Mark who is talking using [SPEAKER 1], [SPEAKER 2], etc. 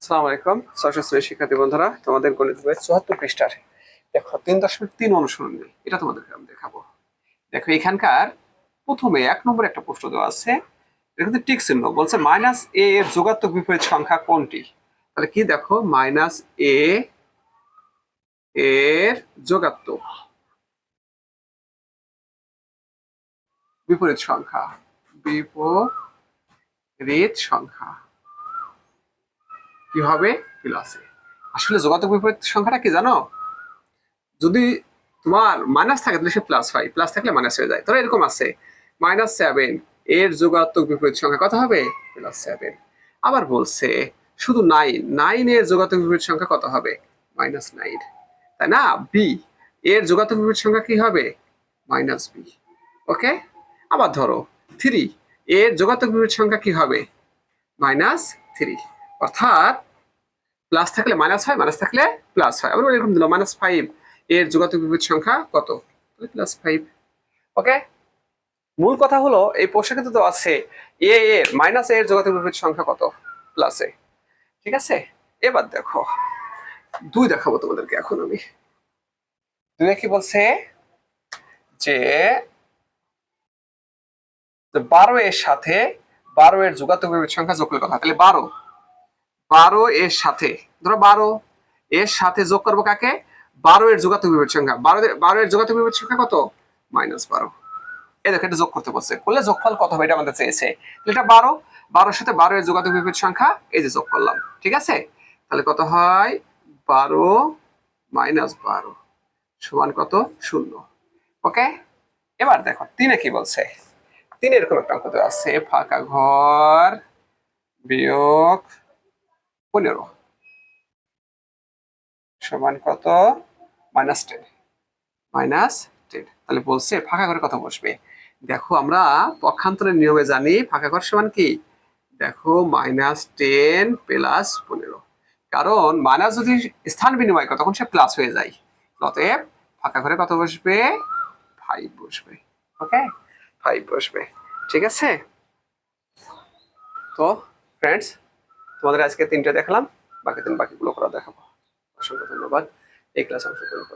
[SPEAKER 1] আসসালামু আলাইকুম ষষ্ঠ শ্রেণীর শিক্ষার্থী বন্ধুরা, তোমাদের গণিত বইয়ের ৭৪ পৃষ্ঠার দেখো ৩.৩ অনুসরণ নেই, এটা তোমাদেরকে আমি দেখাবো। দেখো এখানকার প্রথমে ১ নম্বরে একটা প্রশ্ন দেওয়া আছে, এটা কিন্তু টিক চিহ্ন বলছে মাইনাস এ এর যোগাত্মক বিপরীত সংখ্যা কোনটি। তাহলে কি দেখো মাইনাস এ এর যোগাত্মক বিপরীত সংখ্যা কি হবে প্লাসে। আসলে যোগাত্মক বিপরীত সংখ্যাটা কি জানো, যদি তোমার মাইনাস থাকে তাহলে সে প্লাস হয়, প্লাস থাকলে মাইনাস হয়ে যায়। ধরো এরকম আছে -7 এর যোগাত্মক বিপরীত সংখ্যা কত হবে +7। আবার বলছে শুধু 9 এর যোগাত্মক বিপরীত সংখ্যা কত হবে -9, তাই না। বি এর যোগাত্মক বিপরীত সংখ্যা কি হবে -b। ওকে, আবার ধরো 3 এর যোগাত্মক বিপরীত সংখ্যা কি হবে -3। অর্থাৎ প্লাস থাকলে মাইনাস হয়, মাইনাস থাকলে প্লাস হয়। আবার এরকম দিল -5 এর যোগাত্মক বিপরীত সংখ্যা কত +5। ওকে, মূল কথা হলো এই প্রশ্নে কিন্তু তো আছে এ এর মাইনাস এর যোগাত্মক বিপরীত সংখ্যা কত প্লাসে। ঠিক আছে, এবার দেখো 2 দেখাবো তোমাদেরকে এখন আমি। 2 কি বলছে যে 12 এর সাথে 12 এর যোগাত্মক বিপরীত সংখ্যা যোগ করলে কথা। তাহলে 12 এর সাথে, ধরো 12 এর সাথে যোগ করবো কাকে 12 এর যোগাত্মক বিপরীত সংখ্যা। 12 এর যোগাত্মক বিপরীত সংখ্যা কত -12। এই দেখো এটা যোগ করতে বলছে, করলে যোগফল কত হবে এটা আমাদের চেয়েছে। এটা 12 এর সাথে 12 এর যোগাত্মক বিপরীত সংখ্যা, এই যে যোগ করলাম। ঠিক আছে, তাহলে কত হয় 12 - 12 সমান কত 0। ওকে, এবার দেখো 3 কি বলছে। 3 এরকম একটা অঙ্ক দেওয়া আছে, ফাঁকা ঘর বিয়োগ 15 সমান কত -10। তাহলে বলছে ফাঁকা ঘরে কত বসবে। দেখো আমরা পক্ষান্তরের নিয়মে জানি ফাঁকা ঘর সমান কি, দেখো -10 + 15, কারণ মাইনাস যদি স্থান বিনিময় করে তখন সে প্লাস হয়ে যায়। অতএব ফাঁকা ঘরে কত বসবে 5 বসবে। ওকে, 5 বসবে। ঠিক আছে, তো ফ্রেন্ডস তোমাদের আজকে 3টে দেখালাম, বাকিগুলো করা দেখাবো। অসংখ্য ধন্যবাদ এই ক্লাস অংশগ্রহণ করার জন্য।